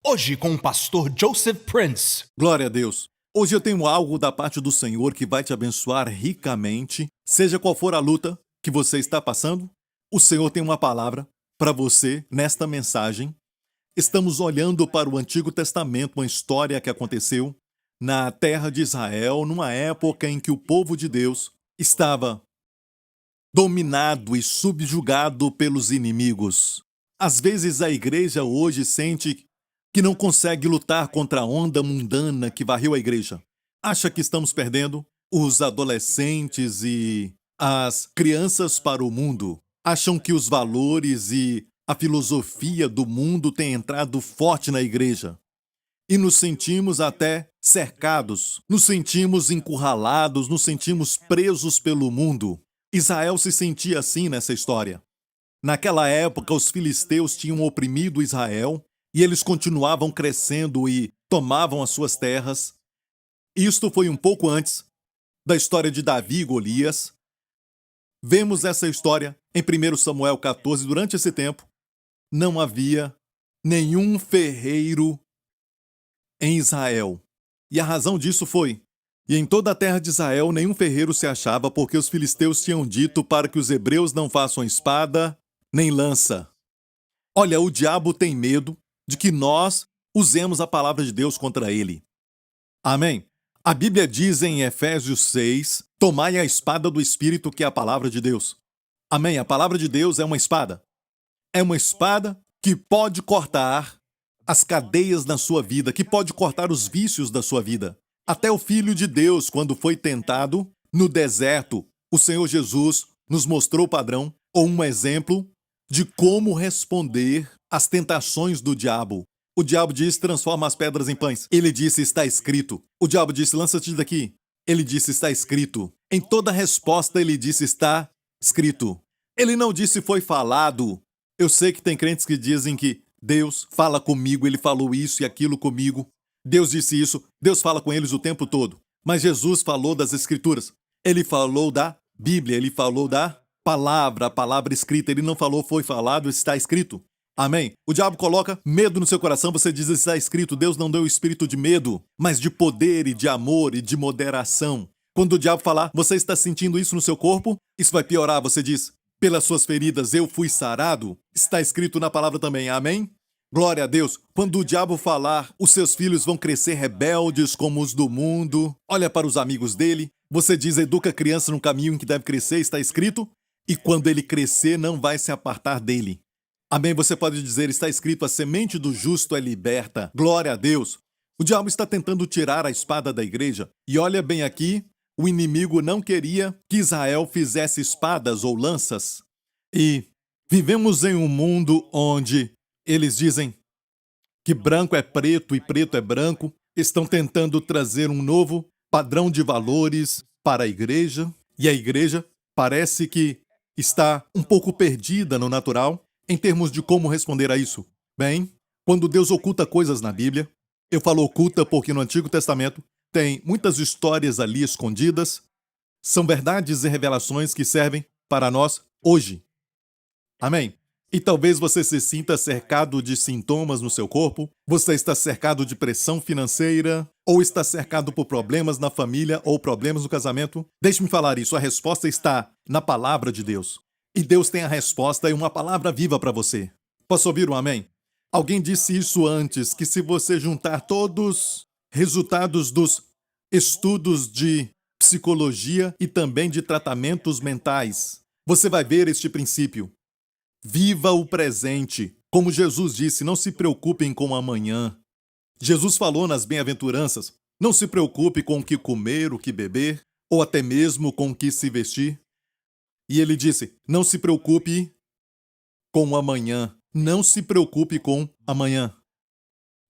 Hoje com o pastor Joseph Prince. Glória a Deus. Hoje eu tenho algo da parte do Senhor que vai te abençoar ricamente. Seja qual for a luta que você está passando, o Senhor tem uma palavra para você nesta mensagem. Estamos olhando para o Antigo Testamento, uma história que aconteceu na terra de Israel, numa época em que o povo de Deus estava dominado e subjugado pelos inimigos. Às vezes a igreja hoje sente que não consegue lutar contra a onda mundana que varreu a igreja. Acha que estamos perdendo os adolescentes e as crianças para o mundo. Acham que os valores e a filosofia do mundo têm entrado forte na igreja. E nos sentimos até cercados, nos sentimos encurralados, nos sentimos presos pelo mundo. Israel se sentia assim nessa história. Naquela época, os filisteus tinham oprimido Israel e eles continuavam crescendo e tomavam as suas terras. Isto foi um pouco antes da história de Davi e Golias. Vemos essa história em 1 Samuel 14. Durante esse tempo, não havia nenhum ferreiro em Israel. E a razão disso foi: e em toda a terra de Israel nenhum ferreiro se achava, porque os filisteus tinham dito para que os hebreus não façam espada nem lança. Olha, o diabo tem medo de que nós usemos a palavra de Deus contra ele. Amém? A Bíblia diz em Efésios 6, tomai a espada do Espírito, que é a palavra de Deus. Amém? A palavra de Deus é uma espada. É uma espada que pode cortar as cadeias na sua vida, que pode cortar os vícios da sua vida. Até o Filho de Deus, quando foi tentado no deserto, o Senhor Jesus nos mostrou o padrão ou um exemplo de como responder às tentações do diabo. O diabo disse, transforma as pedras em pães. Ele disse, está escrito. O diabo disse, lança-te daqui. Ele disse, está escrito. Em toda resposta, ele disse, está escrito. Ele não disse, foi falado. Eu sei que tem crentes que dizem que Deus fala comigo, ele falou isso e aquilo comigo. Deus disse isso, Deus fala com eles o tempo todo. Mas Jesus falou das Escrituras. Ele falou da Bíblia, ele falou da palavra, a palavra escrita. Ele não falou, foi falado, está escrito. Amém? O diabo coloca medo no seu coração, você diz, está escrito. Deus não deu o espírito de medo, mas de poder e de amor e de moderação. Quando o diabo falar, você está sentindo isso no seu corpo? Isso vai piorar, você diz, pelas suas feridas eu fui sarado. Está escrito na palavra também, amém? Glória a Deus. Quando o diabo falar, os seus filhos vão crescer rebeldes como os do mundo. Olha para os amigos dele. Você diz, educa a criança no caminho em que deve crescer, está escrito. E quando ele crescer, não vai se apartar dele. Amém? Você pode dizer, está escrito, a semente do justo é liberta. Glória a Deus. O diabo está tentando tirar a espada da igreja. E olha bem aqui, o inimigo não queria que Israel fizesse espadas ou lanças. E vivemos em um mundo onde eles dizem que branco é preto e preto é branco. Estão tentando trazer um novo padrão de valores para a igreja. E a igreja parece que está um pouco perdida no natural em termos de como responder a isso. Bem, quando Deus oculta coisas na Bíblia, eu falo oculta porque no Antigo Testamento tem muitas histórias ali escondidas. São verdades e revelações que servem para nós hoje. Amém? E talvez você se sinta cercado de sintomas no seu corpo, você está cercado de pressão financeira, ou está cercado por problemas na família ou problemas no casamento. Deixe-me falar isso, a resposta está na palavra de Deus. E Deus tem a resposta e uma palavra viva para você. Posso ouvir um amém? Alguém disse isso antes, que se você juntar todos resultados dos estudos de psicologia e também de tratamentos mentais, você vai ver este princípio. Viva o presente. Como Jesus disse, não se preocupem com o amanhã. Jesus falou nas bem-aventuranças, não se preocupe com o que comer, o que beber, ou até mesmo com o que se vestir. E ele disse, não se preocupe com o amanhã. Não se preocupe com amanhã.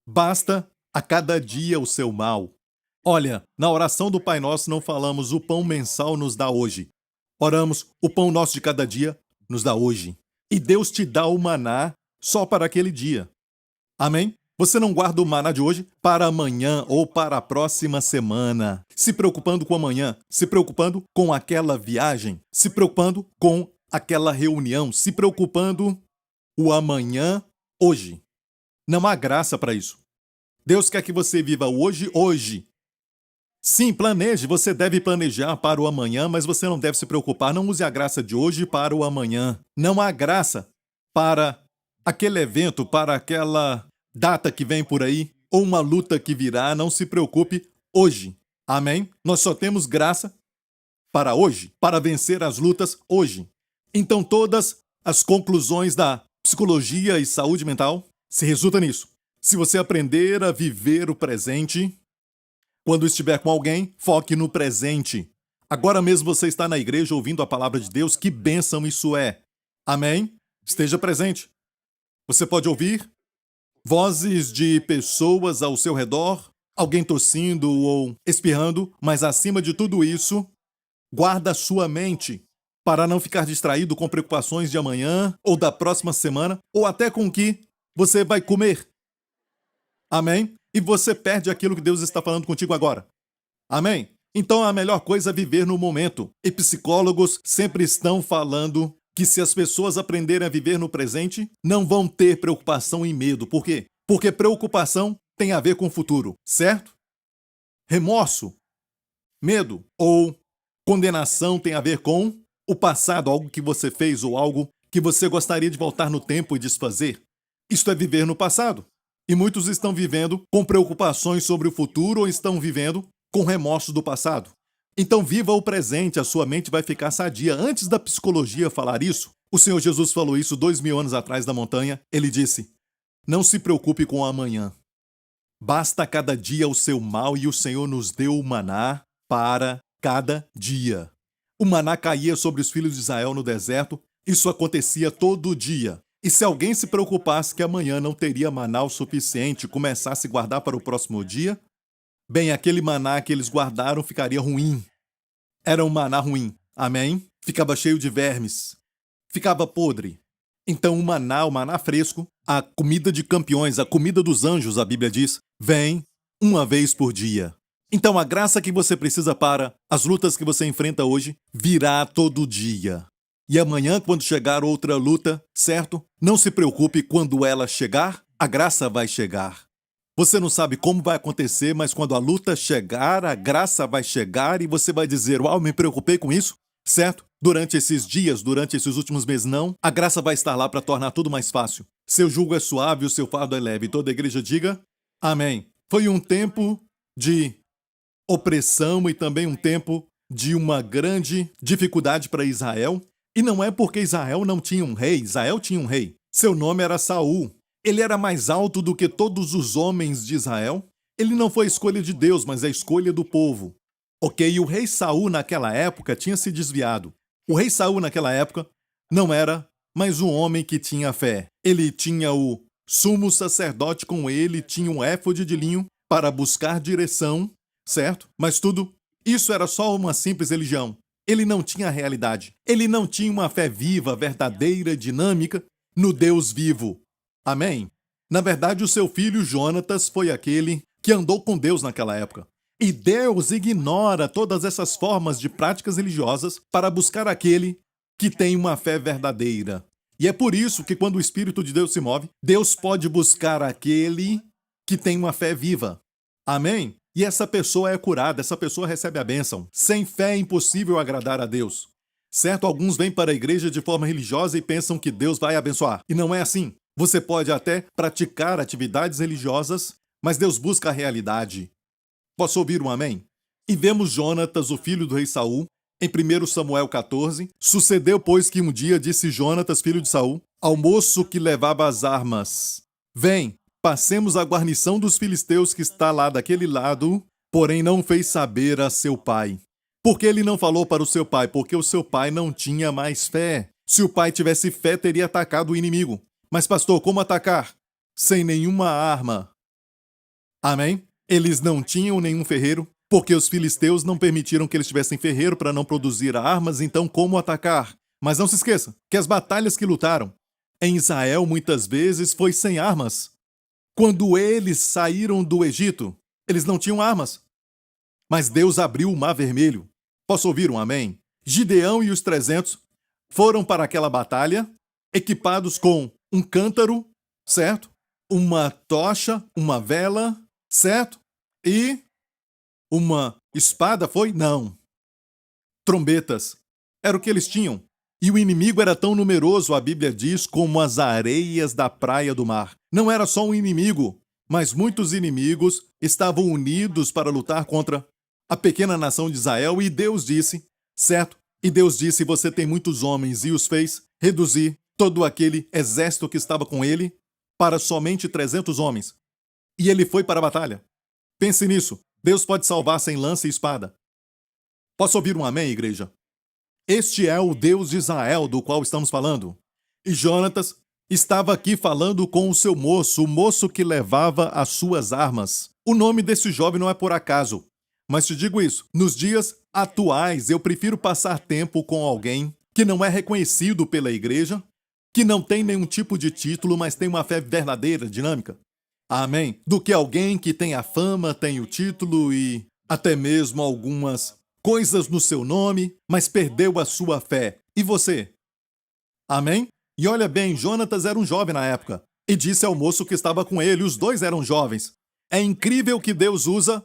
Basta a cada dia o seu mal. Olha, na oração do Pai Nosso não falamos o pão mensal nos dá hoje. Oramos, o pão nosso de cada dia nos dá hoje. E Deus te dá o maná só para aquele dia. Amém? Você não guarda o maná de hoje para amanhã ou para a próxima semana, se preocupando com amanhã, se preocupando com aquela viagem, se preocupando com aquela reunião, se preocupando o amanhã hoje. Não há graça para isso. Deus quer que você viva hoje, hoje. Sim, planeje, você deve planejar para o amanhã, mas você não deve se preocupar. Não use a graça de hoje para o amanhã. Não há graça para aquele evento, para aquela data que vem por aí, ou uma luta que virá. Não se preocupe hoje. Amém? Nós só temos graça para hoje, para vencer as lutas hoje. Então todas as conclusões da psicologia e saúde mental se resultam nisso. Se você aprender a viver o presente, quando estiver com alguém, foque no presente. Agora mesmo você está na igreja ouvindo a palavra de Deus, que bênção isso é. Amém? Esteja presente. Você pode ouvir vozes de pessoas ao seu redor, alguém tossindo ou espirrando, mas acima de tudo isso, guarda sua mente para não ficar distraído com preocupações de amanhã ou da próxima semana ou até com o que você vai comer. Amém? E você perde aquilo que Deus está falando contigo agora. Amém? Então a melhor coisa é viver no momento. E psicólogos sempre estão falando que se as pessoas aprenderem a viver no presente, não vão ter preocupação e medo. Por quê? Porque preocupação tem a ver com o futuro, certo? Remorso, medo ou condenação tem a ver com o passado, algo que você fez ou algo que você gostaria de voltar no tempo e desfazer. Isto é viver no passado. E muitos estão vivendo com preocupações sobre o futuro ou estão vivendo com remorso do passado. Então viva o presente, a sua mente vai ficar sadia. Antes da psicologia falar isso, o Senhor Jesus falou isso 2000 anos atrás na montanha. Ele disse, não se preocupe com o amanhã. Basta cada dia o seu mal e o Senhor nos deu o maná para cada dia. O maná caía sobre os filhos de Israel no deserto. Isso acontecia todo dia. E se alguém se preocupasse que amanhã não teria maná o suficiente e começasse a guardar para o próximo dia, bem, aquele maná que eles guardaram ficaria ruim. Era um maná ruim. Amém? Ficava cheio de vermes. Ficava podre. Então o maná fresco, a comida de campeões, a comida dos anjos, a Bíblia diz, vem uma vez por dia. Então a graça que você precisa para as lutas que você enfrenta hoje virá todo dia. E amanhã, quando chegar outra luta, certo? Não se preocupe, quando ela chegar, a graça vai chegar. Você não sabe como vai acontecer, mas quando a luta chegar, a graça vai chegar e você vai dizer, uau, me preocupei com isso, certo? Durante esses dias, durante esses últimos meses, não. A graça vai estar lá para tornar tudo mais fácil. Seu jugo é suave, o seu fardo é leve. Toda a igreja diga, amém. Foi um tempo de opressão e também um tempo de uma grande dificuldade para Israel. E não é porque Israel não tinha um rei. Israel tinha um rei. Seu nome era Saul. Ele era mais alto do que todos os homens de Israel. Ele não foi a escolha de Deus, mas a escolha do povo. Ok, e o rei Saul naquela época tinha se desviado. O rei Saul naquela época não era mais um homem que tinha fé. Ele tinha o sumo sacerdote com ele, tinha um éfode de linho para buscar direção, certo? Mas tudo isso era só uma simples religião. Ele não tinha realidade. Ele não tinha uma fé viva, verdadeira, dinâmica no Deus vivo. Amém? Na verdade, o seu filho Jonatas foi aquele que andou com Deus naquela época. E Deus ignora todas essas formas de práticas religiosas para buscar aquele que tem uma fé verdadeira. E é por isso que quando o Espírito de Deus se move, Deus pode buscar aquele que tem uma fé viva. Amém? E essa pessoa é curada, essa pessoa recebe a bênção. Sem fé é impossível agradar a Deus. Certo? Alguns vêm para a igreja de forma religiosa e pensam que Deus vai abençoar. E não é assim. Você pode até praticar atividades religiosas, mas Deus busca a realidade. Posso ouvir um amém? E vemos Jonatas, o filho do rei Saul, em 1 Samuel 14. Sucedeu, pois, que um dia disse Jonatas, filho de Saul, ao moço que levava as armas: vem, passemos a guarnição dos filisteus que está lá daquele lado, porém não fez saber a seu pai. Por que ele não falou para o seu pai? Porque o seu pai não tinha mais fé. Se o pai tivesse fé, teria atacado o inimigo. Mas, pastor, como atacar? Sem nenhuma arma. Amém? Eles não tinham nenhum ferreiro, porque os filisteus não permitiram que eles tivessem ferreiro para não produzir armas, então como atacar? Mas não se esqueça que as batalhas que lutaram em Israel muitas vezes foi sem armas. Quando eles saíram do Egito, eles não tinham armas. Mas Deus abriu o Mar Vermelho. Posso ouvir um amém? Gideão e os 300 foram para aquela batalha equipados com um cântaro, certo? Uma tocha, uma vela certo? E uma espada foi? Não. Trombetas. Era o que eles tinham. E o inimigo era tão numeroso, a Bíblia diz, como as areias da praia do mar. Não era só um inimigo, mas muitos inimigos estavam unidos para lutar contra a pequena nação de Israel, e Deus disse, certo? E Deus disse, você tem muitos homens, e os fez reduzir todo aquele exército que estava com ele para somente 300 homens. E ele foi para a batalha. Pense nisso. Deus pode salvar sem lança e espada. Posso ouvir um amém, igreja? Este é o Deus de Israel do qual estamos falando. E Jonatas estava aqui falando com o seu moço, o moço que levava as suas armas. O nome desse jovem não é por acaso. Mas te digo isso, nos dias atuais eu prefiro passar tempo com alguém que não é reconhecido pela igreja, que não tem nenhum tipo de título, mas tem uma fé verdadeira, dinâmica. Amém? Do que alguém que tem a fama, tem o título e até mesmo algumas coisas no seu nome, mas perdeu a sua fé. E você? Amém? E olha bem, Jonatas era um jovem na época, e disse ao moço que estava com ele, os dois eram jovens. É incrível que Deus usa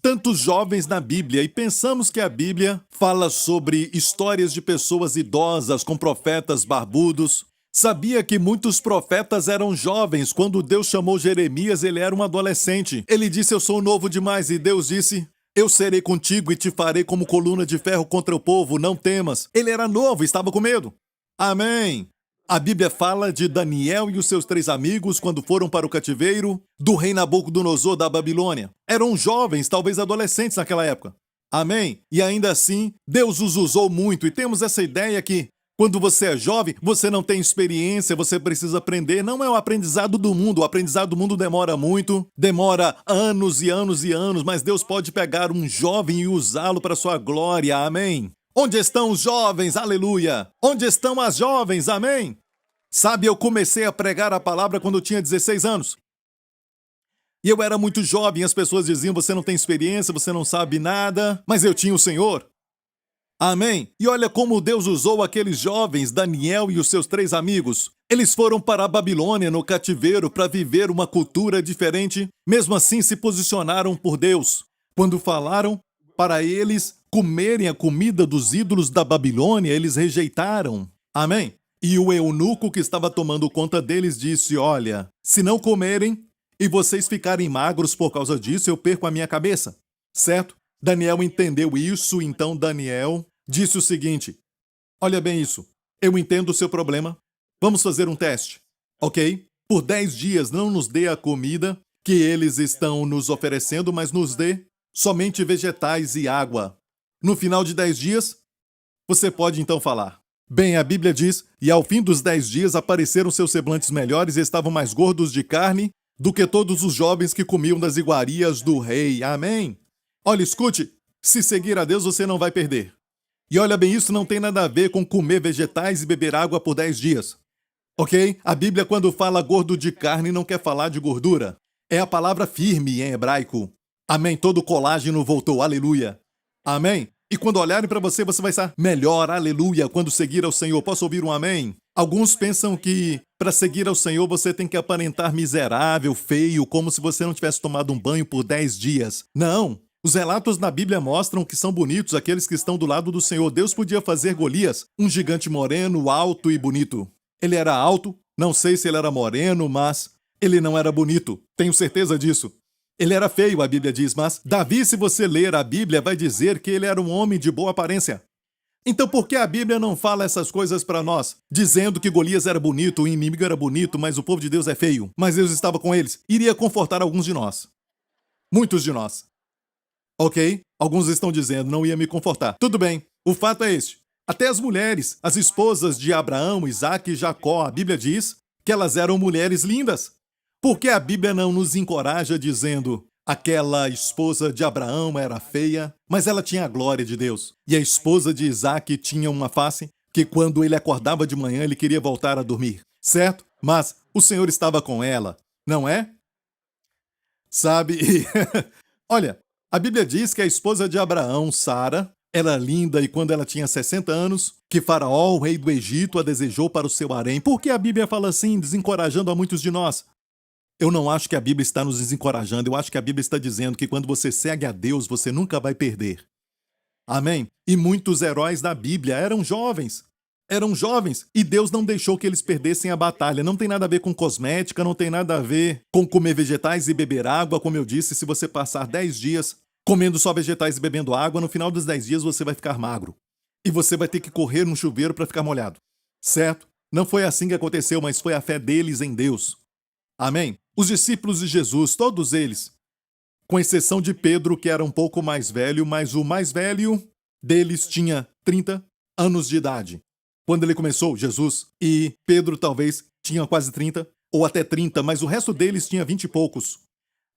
tantos jovens na Bíblia, e pensamos que a Bíblia fala sobre histórias de pessoas idosas com profetas barbudos. Sabia que muitos profetas eram jovens. Quando Deus chamou Jeremias, ele era um adolescente. Ele disse, eu sou novo demais, e Deus disse, eu serei contigo e te farei como coluna de ferro contra o povo, não temas. Ele era novo, estava com medo. Amém. A Bíblia fala de Daniel e os seus 3 amigos quando foram para o cativeiro do rei Nabucodonosor da Babilônia. Eram jovens, talvez adolescentes naquela época. Amém? E ainda assim, Deus os usou muito. E temos essa ideia que, quando você é jovem, você não tem experiência, você precisa aprender. Não é o aprendizado do mundo. O aprendizado do mundo demora muito, demora anos e anos e anos, mas Deus pode pegar um jovem e usá-lo para a sua glória. Amém? Onde estão os jovens? Aleluia! Onde estão as jovens? Amém? Sabe, eu comecei a pregar a palavra quando eu tinha 16 anos. E eu era muito jovem, as pessoas diziam, você não tem experiência, você não sabe nada, mas eu tinha o Senhor. Amém? E olha como Deus usou aqueles jovens, Daniel e os seus 3 amigos. Eles foram para a Babilônia, no cativeiro, para viver uma cultura diferente. Mesmo assim, se posicionaram por Deus. Quando falaram para eles comerem a comida dos ídolos da Babilônia, eles rejeitaram. Amém? E o eunuco que estava tomando conta deles disse, olha, se não comerem e vocês ficarem magros por causa disso, eu perco a minha cabeça. Certo? Daniel entendeu isso, então Daniel disse o seguinte, olha bem isso, eu entendo o seu problema, vamos fazer um teste, ok? Por 10 dias não nos dê a comida que eles estão nos oferecendo, mas nos dê somente vegetais e água. No final de 10 dias, você pode então falar. Bem, a Bíblia diz, e ao fim dos 10 dias apareceram seus semblantes melhores e estavam mais gordos de carne do que todos os jovens que comiam das iguarias do rei. Amém? Olha, escute, se seguir a Deus você não vai perder. E olha bem, isso não tem nada a ver com comer vegetais e beber água por 10 dias. Ok? A Bíblia, quando fala gordo de carne, não quer falar de gordura. É a palavra firme em hebraico. Amém? Todo o colágeno voltou. Aleluia. Amém? E quando olharem para você, você vai estar melhor, aleluia, quando seguir ao Senhor. Posso ouvir um amém? Alguns pensam que para seguir ao Senhor você tem que aparentar miserável, feio, como se você não tivesse tomado um banho por 10 dias. Não! Os relatos na Bíblia mostram que são bonitos aqueles que estão do lado do Senhor. Deus podia fazer Golias, um gigante moreno, alto e bonito. Ele era alto, não sei se ele era moreno, mas ele não era bonito. Tenho certeza disso. Ele era feio, a Bíblia diz, mas Davi, se você ler a Bíblia, vai dizer que ele era um homem de boa aparência. Então por que a Bíblia não fala essas coisas para nós? Dizendo que Golias era bonito, o inimigo era bonito, mas o povo de Deus é feio. Mas Deus estava com eles. Iria confortar alguns de nós. Muitos de nós. Ok? Alguns estão dizendo, não ia me confortar. Tudo bem, o fato é este. Até as mulheres, as esposas de Abraão, Isaque e Jacó, a Bíblia diz que elas eram mulheres lindas. Por que a Bíblia não nos encoraja dizendo aquela esposa de Abraão era feia, mas ela tinha a glória de Deus? E a esposa de Isaque tinha uma face que quando ele acordava de manhã ele queria voltar a dormir, certo? Mas o Senhor estava com ela, não é? Sabe? Olha, a Bíblia diz que a esposa de Abraão, Sara, era linda e quando ela tinha 60 anos, que Faraó, o rei do Egito, a desejou para o seu harém. Por que a Bíblia fala assim, desencorajando a muitos de nós? Eu não acho que a Bíblia está nos desencorajando, eu acho que a Bíblia está dizendo que quando você segue a Deus, você nunca vai perder. Amém? E muitos heróis da Bíblia eram jovens. Eram jovens e Deus não deixou que eles perdessem a batalha. Não tem nada a ver com cosmética, não tem nada a ver com comer vegetais e beber água. Como eu disse, se você passar 10 dias comendo só vegetais e bebendo água, no final dos 10 dias você vai ficar magro. E você vai ter que correr no chuveiro para ficar molhado. Certo? Não foi assim que aconteceu, mas foi a fé deles em Deus. Amém? Os discípulos de Jesus, todos eles, com exceção de Pedro, que era um pouco mais velho, mas o mais velho deles tinha 30 anos de idade. Quando ele começou, Jesus, e Pedro talvez tinha quase 30, ou até 30, mas o resto deles tinha 20 e poucos.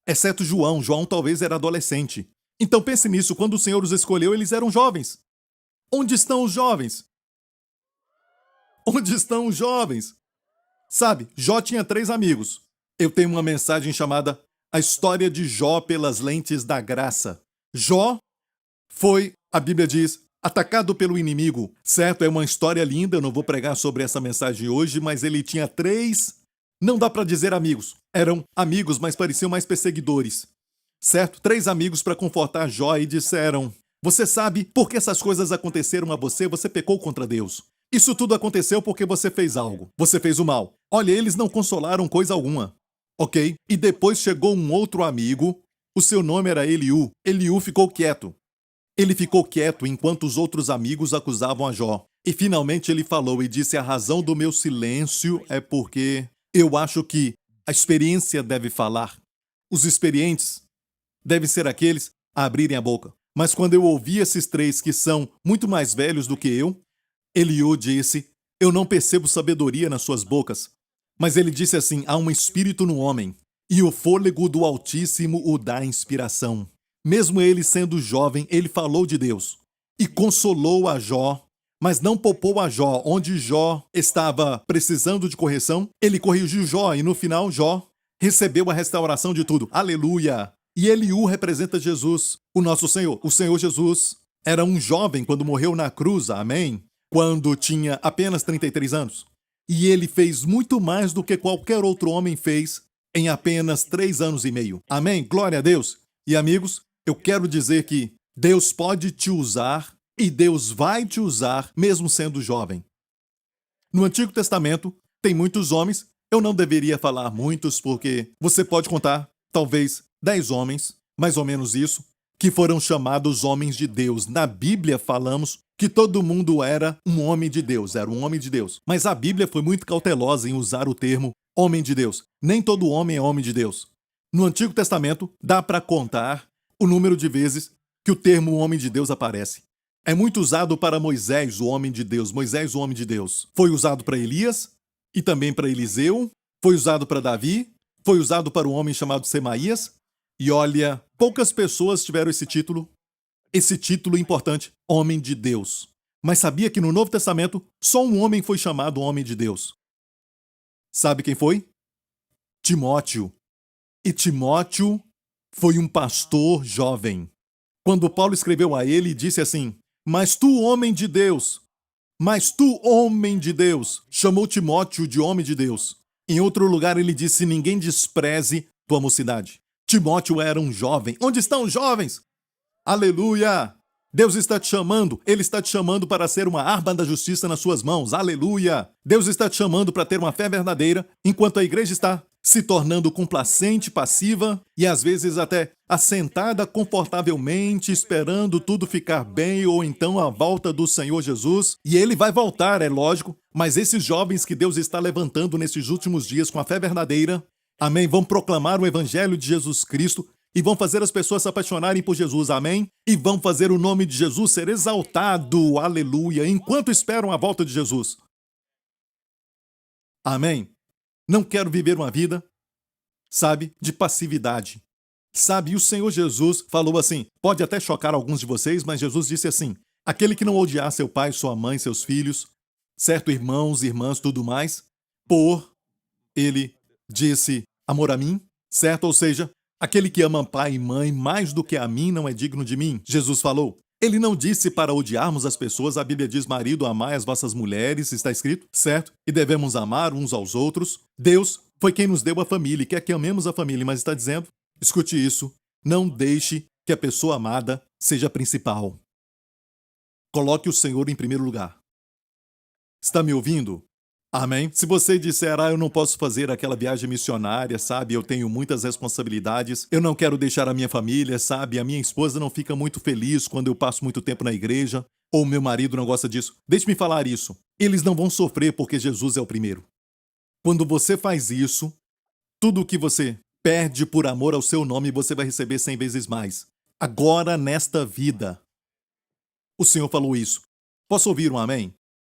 Exceto João. João talvez era adolescente. Então pense nisso, quando o Senhor os escolheu, eles eram jovens. Onde estão os jovens? Onde estão os jovens? Sabe, Jó tinha 3 amigos. Eu tenho uma mensagem chamada A História de Jó pelas Lentes da Graça. Jó foi, a Bíblia diz, atacado pelo inimigo. Certo, é uma história linda, eu não vou pregar sobre essa mensagem hoje, mas ele tinha 3, não dá para dizer amigos. Eram amigos, mas pareciam mais perseguidores. Certo? 3 amigos para confortar Jó e disseram: você sabe por que essas coisas aconteceram a você? Você pecou contra Deus. Isso tudo aconteceu porque você fez algo. Você fez o mal. Olha, eles não consolaram coisa alguma. Ok? E depois chegou um outro amigo. O seu nome era Eliú. Eliú ficou quieto. Ele ficou quieto enquanto os outros amigos acusavam a Jó. E finalmente ele falou e disse: a razão do meu silêncio é porque eu acho que a experiência deve falar. Os experientes devem ser aqueles a abrirem a boca. Mas quando eu ouvi esses 3 que são muito mais velhos do que eu, Eliú disse: eu não percebo sabedoria nas suas bocas. Mas ele disse assim: há um espírito no homem, e o fôlego do Altíssimo o dá inspiração. Mesmo ele sendo jovem, ele falou de Deus e consolou a Jó, mas não poupou a Jó. Onde Jó estava precisando de correção, ele corrigiu Jó e no final Jó recebeu a restauração de tudo. Aleluia! E Eliú representa Jesus, o nosso Senhor. O Senhor Jesus era um jovem quando morreu na cruz, amém? Quando tinha apenas 33 anos. E ele fez muito mais do que qualquer outro homem fez em apenas 3 anos e meio. Amém? Glória a Deus! E amigos, eu quero dizer que Deus pode te usar e Deus vai te usar mesmo sendo jovem. No Antigo Testamento, tem muitos homens. Eu não deveria falar muitos porque você pode contar, talvez, 10 homens, mais ou menos isso, que foram chamados homens de Deus. Na Bíblia falamos que todo mundo era um homem de Deus, era um homem de Deus. Mas a Bíblia foi muito cautelosa em usar o termo homem de Deus. Nem todo homem é homem de Deus. No Antigo Testamento, dá para contar o número de vezes que o termo homem de Deus aparece. É muito usado para Moisés, o homem de Deus. Moisés, o homem de Deus. Foi usado para Elias e também para Eliseu. Foi usado para Davi. Foi usado para um homem chamado Semaías. E olha, poucas pessoas tiveram esse título importante, homem de Deus. Mas sabia que no Novo Testamento, só um homem foi chamado homem de Deus. Sabe quem foi? Timóteo. E Timóteo foi um pastor jovem. Quando Paulo escreveu a ele, disse assim: mas tu, homem de Deus, chamou Timóteo de homem de Deus. Em outro lugar ele disse: ninguém despreze tua mocidade. Timóteo era um jovem. Onde estão os jovens? Aleluia! Deus está te chamando. Ele está te chamando para ser uma arma da justiça nas suas mãos. Aleluia! Deus está te chamando para ter uma fé verdadeira, enquanto a igreja está se tornando complacente, passiva e às vezes até assentada confortavelmente, esperando tudo ficar bem ou então a volta do Senhor Jesus. E ele vai voltar, é lógico, mas esses jovens que Deus está levantando nesses últimos dias com a fé verdadeira, amém, vão proclamar o evangelho de Jesus Cristo e vão fazer as pessoas se apaixonarem por Jesus, amém? E vão fazer o nome de Jesus ser exaltado, aleluia, enquanto esperam a volta de Jesus. Amém? Não quero viver uma vida, sabe, de passividade. Sabe, e o Senhor Jesus falou assim, pode até chocar alguns de vocês, mas Jesus disse assim: aquele que não odiar seu pai, sua mãe, seus filhos, certo, irmãos, irmãs, tudo mais, ele disse amor a mim, certo? Ou seja, aquele que ama pai e mãe mais do que a mim não é digno de mim. Jesus falou. Ele não disse para odiarmos as pessoas. A Bíblia diz: marido, amai as vossas mulheres, está escrito, certo? E devemos amar uns aos outros. Deus Foi quem nos deu a família e quer que amemos a família, mas está dizendo, escute isso, não deixe que a pessoa amada seja a principal. Coloque o Senhor em primeiro lugar. Está me ouvindo? Amém? Se você disser, eu não posso fazer aquela viagem missionária, sabe? Eu tenho muitas responsabilidades, eu não quero deixar a minha família, sabe? A minha esposa não fica muito feliz quando eu passo muito tempo na igreja, ou meu marido não gosta disso. Deixe-me falar isso. Eles não vão sofrer porque Jesus é o primeiro. Quando você faz isso, tudo o que você perde por amor ao seu nome, você vai receber 100 vezes mais. Agora, nesta vida. O Senhor falou isso. Posso ouvir um amém?